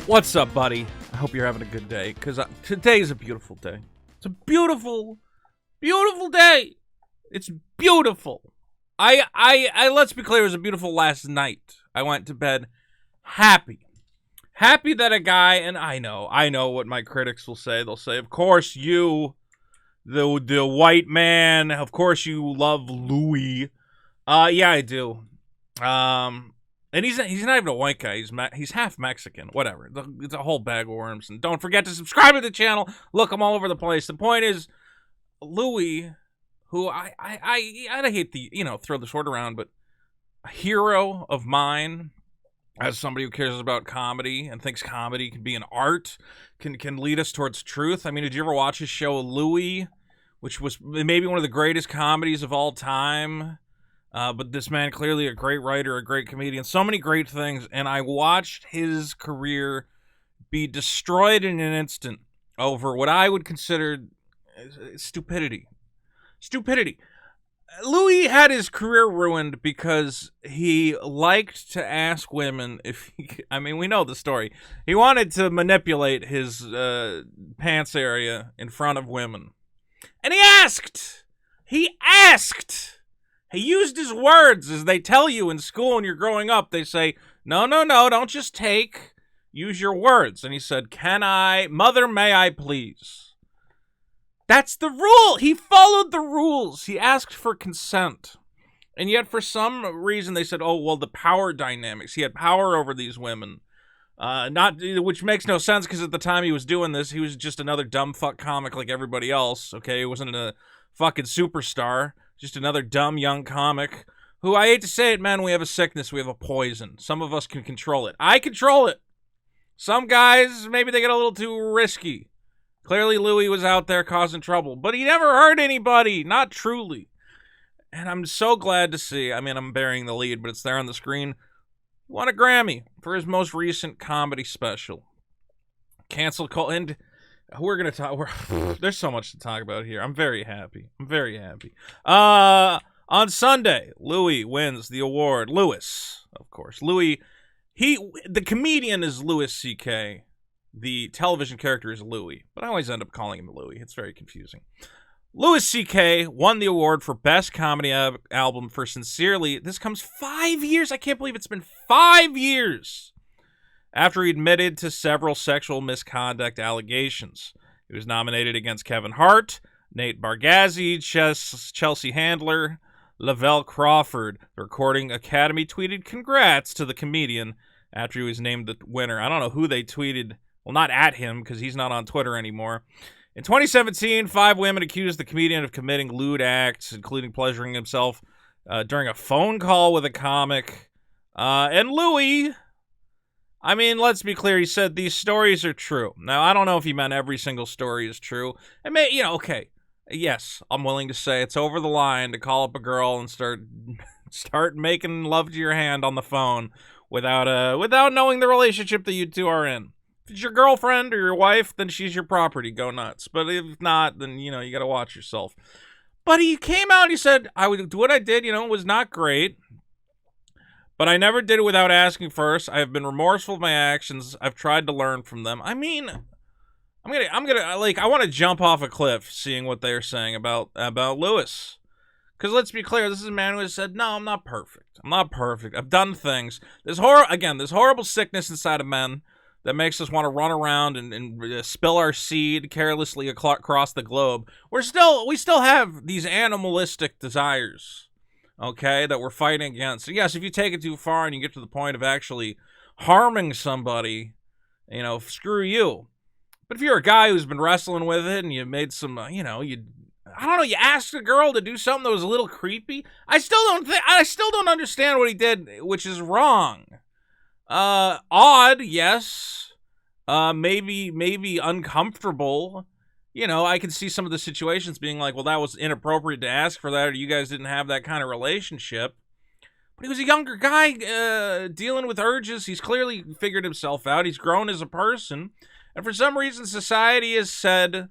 What's up, buddy? I hope you're having a good day, because today's a beautiful day. It's a beautiful, beautiful day. It's beautiful. Let's be clear, it was a beautiful last night. I went to bed happy. Happy that a guy, and I know what my critics will say. They'll say, of course you, the white man, of course you love Louie. Yeah, I do. And he's not even a white guy. He's half Mexican. Whatever. It's a whole bag of worms. And don't forget to subscribe to the channel. Look, I'm all over the place. The point is, Louie, who I hate to throw this word around, but a hero of mine, as somebody who cares about comedy and thinks comedy can be an art, can lead us towards truth. I mean, did you ever watch his show Louie, which was maybe one of the greatest comedies of all time? But this man, clearly a great writer, a great comedian, so many great things, and I watched his career be destroyed in an instant over what I would consider stupidity. Stupidity. Louie had his career ruined because he liked to ask women if we know the story. He wanted to manipulate his pants area in front of women. And he asked! He used his words, as they tell you in school when you're growing up. They say, no, don't just take. Use your words. And he said, mother, may I please? That's the rule. He followed the rules. He asked for consent. And yet, for some reason, they said, oh, well, the power dynamics. He had power over these women. Which makes no sense, because at the time he was doing this, he was just another dumb fuck comic like everybody else, okay? He wasn't a fucking superstar. Just another dumb young comic who, I hate to say it, man, we have a sickness, we have a poison. Some of us can control it. I control it. Some guys, maybe they get a little too risky. Clearly, Louie was out there causing trouble, but he never hurt anybody, not truly. And I'm so glad to see, I'm burying the lead, but it's there on the screen. He won a Grammy for his most recent comedy special. Cancel call, and we're going to talk, there's so much to talk about here. I'm very happy. On Sunday, Louie wins the award. Louis, of course. Louie, the comedian is Louis C.K. The television character is Louie, but I always end up calling him Louie. It's very confusing. Louis C.K. won the award for Best Comedy Album for Sincerely. This comes 5 years. I can't believe it's been 5 years after he admitted to several sexual misconduct allegations. He was nominated against Kevin Hart, Nate Bargatze, Chelsea Handler, Lavelle Crawford. The Recording Academy tweeted congrats to the comedian after he was named the winner. I don't know who they tweeted. Well, not at him, because he's not on Twitter anymore. In 2017, 5 women accused the comedian of committing lewd acts, including pleasuring himself during a phone call with a comic. And Louie, let's be clear, he said these stories are true. Now, I don't know if he meant every single story is true. And okay, yes, I'm willing to say it's over the line to call up a girl and start making love to your hand on the phone without knowing the relationship that you two are in. If it's your girlfriend or your wife, then she's your property. Go nuts. But if not, then, you got to watch yourself. But he came out and he said, I would do what I did, it was not great. But I never did it without asking first. I have been remorseful of my actions. I've tried to learn from them. I want to jump off a cliff seeing what they're saying about Louis. Because let's be clear, this is a man who has said, no, I'm not perfect. I've done things. There's horrible sickness inside of men that makes us want to run around and spill our seed carelessly across the globe. We still have these animalistic desires, okay, that we're fighting against. So yes, if you take it too far and you get to the point of actually harming somebody, screw you. But if you're a guy who's been wrestling with it and you made some, you asked a girl to do something that was a little creepy. I still don't understand what he did, which is wrong. Odd, yes. Maybe uncomfortable. I can see some of the situations being like, well, that was inappropriate to ask for that, or you guys didn't have that kind of relationship. But he was a younger guy, dealing with urges. He's clearly figured himself out. He's grown as a person. And for some reason, society has said,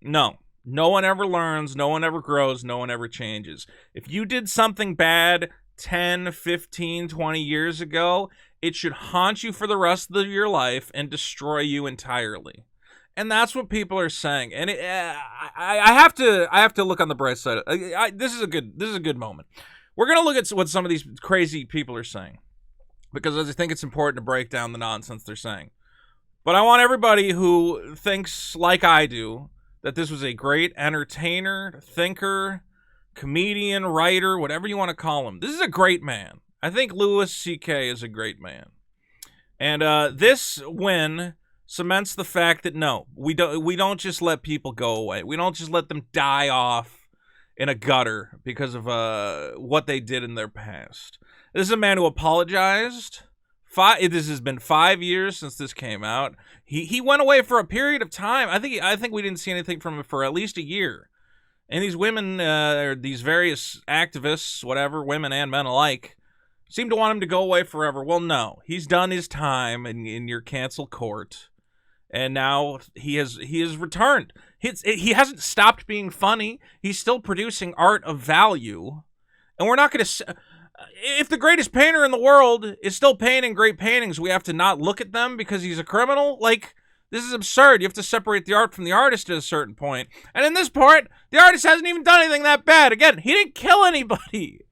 no one ever learns, no one ever grows, no one ever changes. If you did something bad 10, 15, 20 years ago, it should haunt you for the rest of your life and destroy you entirely. And that's what people are saying. And I have to look on the bright side. This is a good moment. We're gonna look at what some of these crazy people are saying, because I think it's important to break down the nonsense they're saying. But I want everybody who thinks like I do that this was a great entertainer, thinker, comedian, writer, whatever you want to call him. This is a great man. I think Louis C.K. is a great man. And this win cements the fact that no, we don't just let people go away. We don't just let them die off in a gutter because of what they did in their past. This is a man who apologized. This has been 5 years since this came out. He went away for a period of time. I think we didn't see anything from him for at least a year. And these women, or these various activists, whatever, women and men alike, seem to want him to go away forever. Well, no. He's done his time in your cancel court. And now he has returned. He hasn't stopped being funny. He's still producing art of value. And we're not going to... If the greatest painter in the world is still painting great paintings, we have to not look at them because he's a criminal? Like, this is absurd. You have to separate the art from the artist at a certain point. And in this part, the artist hasn't even done anything that bad. Again, he didn't kill anybody.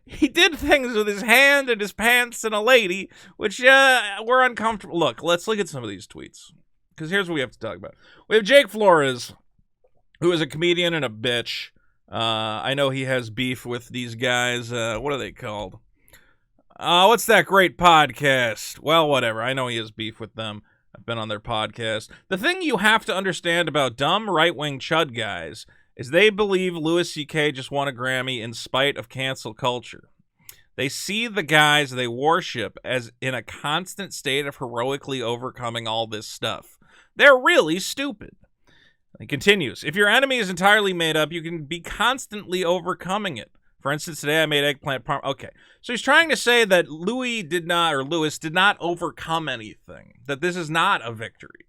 He did things with his hand and his pants and a lady, which were uncomfortable. Look, let's look at some of these tweets, because here's what we have to talk about. We have Jake Flores, who is a comedian and a bitch. I know he has beef with these guys. What are they called? What's that great podcast? Well, whatever. I know he has beef with them. I've been on their podcast. The thing you have to understand about dumb right-wing chud guys is they believe Louis C.K. just won a Grammy in spite of cancel culture. They see the guys they worship as in a constant state of heroically overcoming all this stuff. They're really stupid. He continues, if your enemy is entirely made up, you can be constantly overcoming it. For instance, today I made eggplant parm. Okay, so he's trying to say that Louis did not overcome anything, that this is not a victory.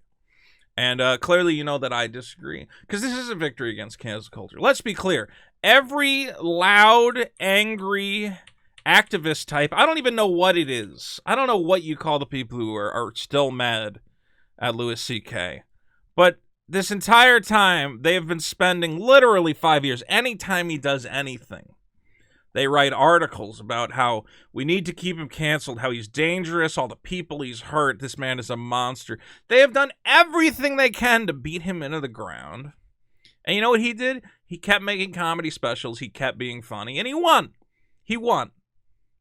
And clearly you know that I disagree, because this is a victory against cancel culture. Let's be clear. Every loud, angry activist type, I don't even know what it is. I don't know what you call the people who are still mad at Louis C.K. But this entire time, they have been spending literally 5 years. Anytime he does anything, they write articles about how we need to keep him canceled, how he's dangerous, all the people he's hurt, this man is a monster. They have done everything they can to beat him into the ground. And you know what he did? He kept making comedy specials. He kept being funny. And he won. He won.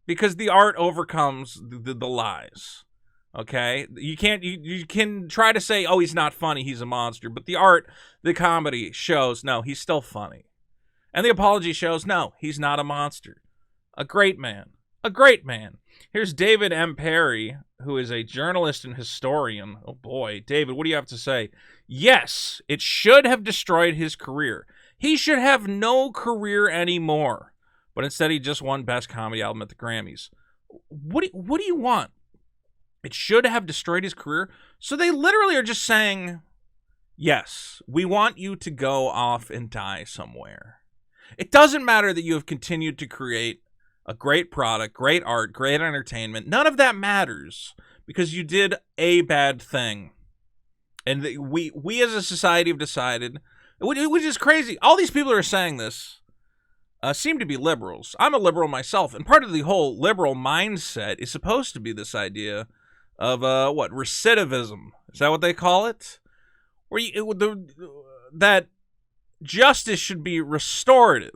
Because the art overcomes the lies. Okay? You can try to say, oh, he's not funny, he's a monster. But the art, the comedy shows, no, he's still funny. And the apology shows, no, he's not a monster. A great man. A great man. Here's David M. Perry, who is a journalist and historian. Oh boy, David, what do you have to say? Yes, it should have destroyed his career. He should have no career anymore. But instead he just won Best Comedy Album at the Grammys. What do you want? It should have destroyed his career? So they literally are just saying, yes, we want you to go off and die somewhere. It doesn't matter that you have continued to create a great product, great art, great entertainment. None of that matters because you did a bad thing. And we as a society have decided, which is crazy. All these people who are saying this seem to be liberals. I'm a liberal myself. And part of the whole liberal mindset is supposed to be this idea of, recidivism. Is that what they call it? Where that justice should be restorative.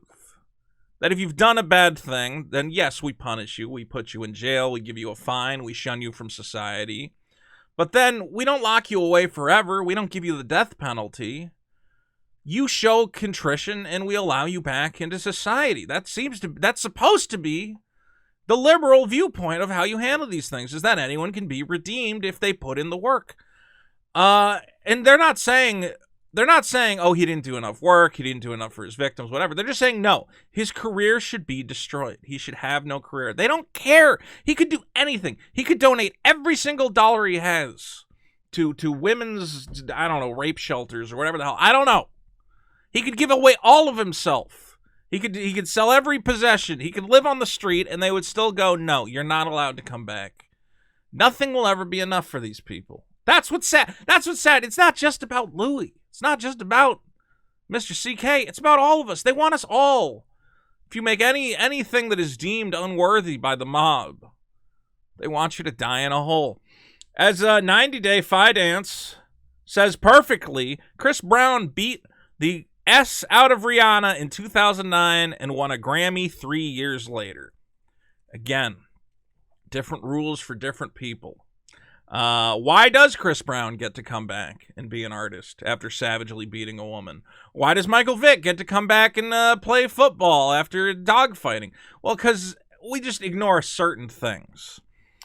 That if you've done a bad thing, then yes, we punish you. We put you in jail. We give you a fine. We shun you from society. But then we don't lock you away forever. We don't give you the death penalty. You show contrition and we allow you back into society. That's supposed to be the liberal viewpoint of how you handle these things, is that anyone can be redeemed if they put in the work. And they're not saying, oh, he didn't do enough work, he didn't do enough for his victims, whatever. They're just saying, no, his career should be destroyed. He should have no career. They don't care. He could do anything. He could donate every single dollar he has to women's, I don't know, rape shelters or whatever the hell. I don't know. He could give away all of himself. He could sell every possession. He could live on the street and they would still go, no, you're not allowed to come back. Nothing will ever be enough for these people. That's what's sad. That's what's sad. It's not just about Louie. It's not just about Mr. CK. It's about all of us. They want us all. If you make anything that is deemed unworthy by the mob, they want you to die in a hole. As 90 Day Dance says perfectly, Chris Brown beat the S out of Rihanna in 2009 and won a Grammy 3 years later. Again, different rules for different people. Why does Chris Brown get to come back and be an artist after savagely beating a woman? Why does Michael Vick get to come back and play football after dogfighting? Well, because we just ignore certain things.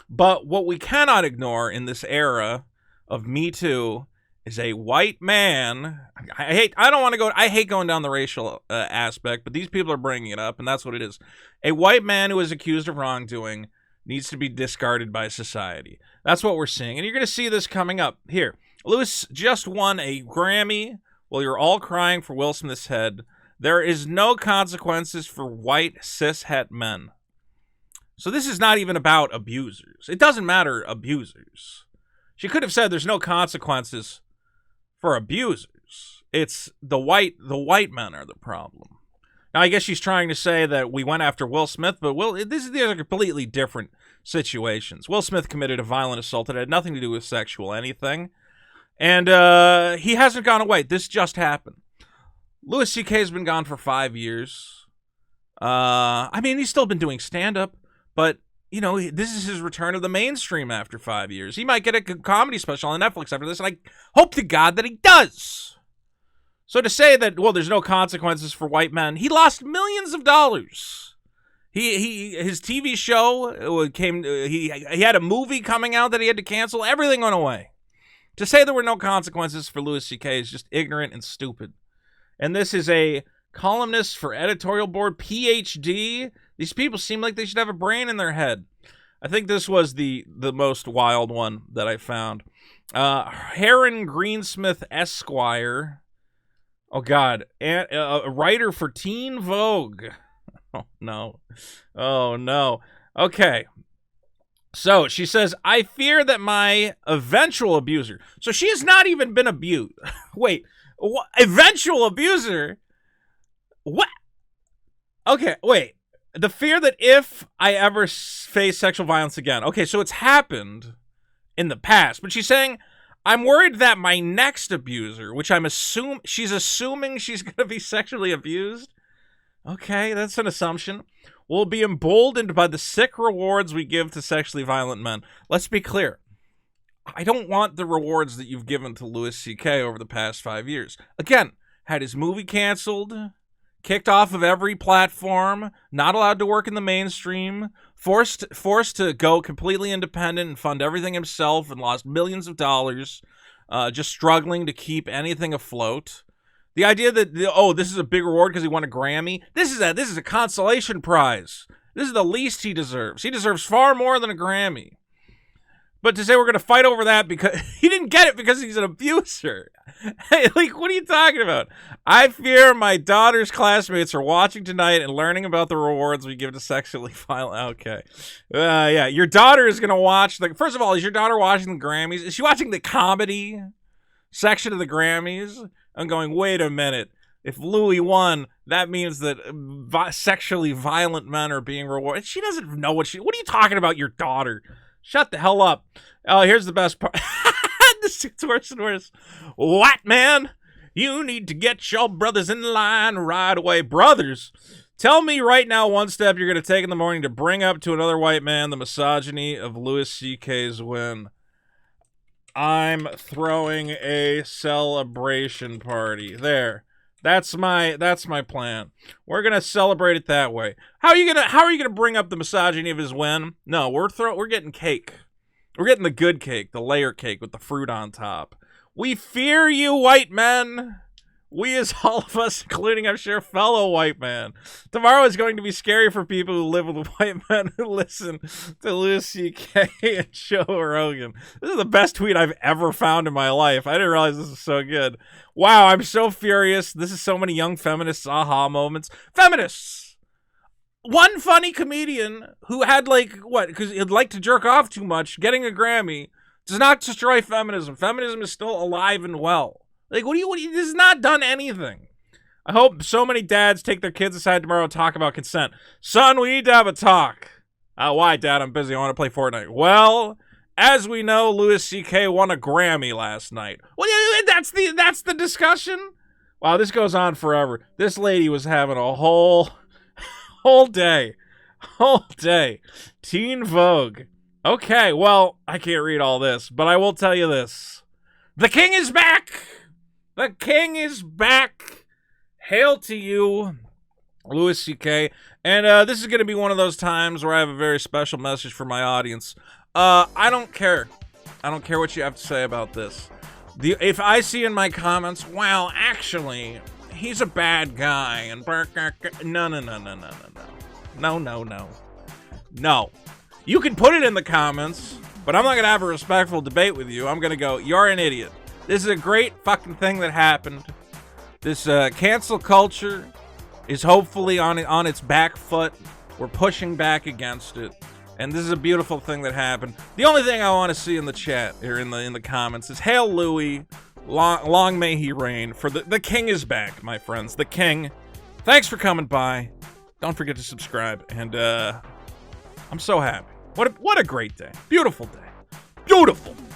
But what we cannot ignore in this era of Me Too is a white man. I hate going down the racial aspect, but these people are bringing it up, and that's what it is. A white man who is accused of wrongdoing needs to be discarded by society. That's what we're seeing. And you're going to see this coming up. Here, Lewis just won a Grammy while you're all crying for Will Smith's head. There is no consequences for white cishet men. So this is not even about abusers. It doesn't matter abusers. She could have said there's no consequences for abusers. It's the white men are the problem. Now, I guess she's trying to say that we went after Will Smith, but these are completely different situations. Will Smith committed a violent assault that had nothing to do with sexual anything, and he hasn't gone away. This just happened. Louis C.K. has been gone for 5 years. I mean, he's still been doing stand-up, but, you know, this is his return to the mainstream after 5 years. He might get a comedy special on Netflix after this, and I hope to God that he does. So to say that, well, there's no consequences for white men, he lost millions of dollars. His TV show came. He had a movie coming out that he had to cancel. Everything went away. To say there were no consequences for Louis C.K. is just ignorant and stupid. And this is a columnist for editorial board, PhD. These people seem like they should have a brain in their head. I think this was the most wild one that I found. Heron Greensmith Esquire. Oh, God. A writer for Teen Vogue. Oh, no. Oh, no. Okay. So she says, I fear that my eventual abuser. So she has not even been abused. Wait. What? Eventual abuser? What? Okay, wait. The fear that if I ever face sexual violence again. Okay, so it's happened in the past. But she's saying, I'm worried that my next abuser, which she's assuming she's going to be sexually abused. Okay, that's an assumption. Will be emboldened by the sick rewards we give to sexually violent men. Let's be clear. I don't want the rewards that you've given to Louis C.K. over the past 5 years. Again, had his movie canceled, kicked off of every platform, not allowed to work in the mainstream, forced to go completely independent and fund everything himself, and lost millions of dollars, just struggling to keep anything afloat. The idea that this is a big reward because he won a Grammy. This is a consolation prize. This is the least he deserves. He deserves far more than a Grammy. But to say we're going to fight over that because he didn't get it because he's an abuser. Hey, like, what are you talking about? I fear my daughter's classmates are watching tonight and learning about the rewards we give to sexually violent. Okay. Yeah, your daughter is going to watch. First of all, is your daughter watching the Grammys? Is she watching the comedy section of the Grammys? I'm going, wait a minute. If Louie won, that means that sexually violent men are being rewarded. She doesn't know what are you talking about, your daughter? Shut the hell up. Oh, here's the best part. This gets worse and worse. What, man? You need to get your brothers in line right away. Brothers, tell me right now one step you're going to take in the morning to bring up to another white man the misogyny of Louis C.K.'s win. I'm throwing a celebration party. There. That's my plan. We're gonna celebrate it that way. How are you gonna bring up the misogyny of his win? No, we're getting cake. We're getting the good cake, the layer cake with the fruit on top. We fear you, white men. We, as all of us, including, I'm sure, fellow white men. Tomorrow is going to be scary for people who live with white men who listen to Louis C.K. and Joe Rogan. This is the best tweet I've ever found in my life. I didn't realize this was so good. Wow, I'm so furious. This is so many young feminists aha moments. Feminists! one funny comedian who had, like, what, because he'd like to jerk off too much, getting a Grammy does not destroy feminism. Feminism is still alive and well. Like, what do you, this has not done anything. I hope so many dads take their kids aside tomorrow and talk about consent. Son, we need to have a talk. Why, Dad? I'm busy. I want to play Fortnite. Well, as we know, Louis C.K. won a Grammy last night. Well, that's the discussion? Wow, this goes on forever. This lady was having a whole day. Teen Vogue. Okay, well, I can't read all this, but I will tell you this. The king is back! The king is back! Hail to you, Louis C.K. And this is going to be one of those times where I have a very special message for my audience. I don't care. I don't care what you have to say about this. If I see in my comments, well, actually, he's a bad guy, and no. You can put it in the comments, but I'm not going to have a respectful debate with you. I'm going to go, you're an idiot. This is a great fucking thing that happened. This cancel culture is hopefully on its back foot. We're pushing back against it. And this is a beautiful thing that happened. The only thing I want to see in the chat, or in the comments, is Hail Louie. Long may he reign. For the king is back, my friends. The king. Thanks for coming by. Don't forget to subscribe. And I'm so happy. What a great day. Beautiful day. Beautiful.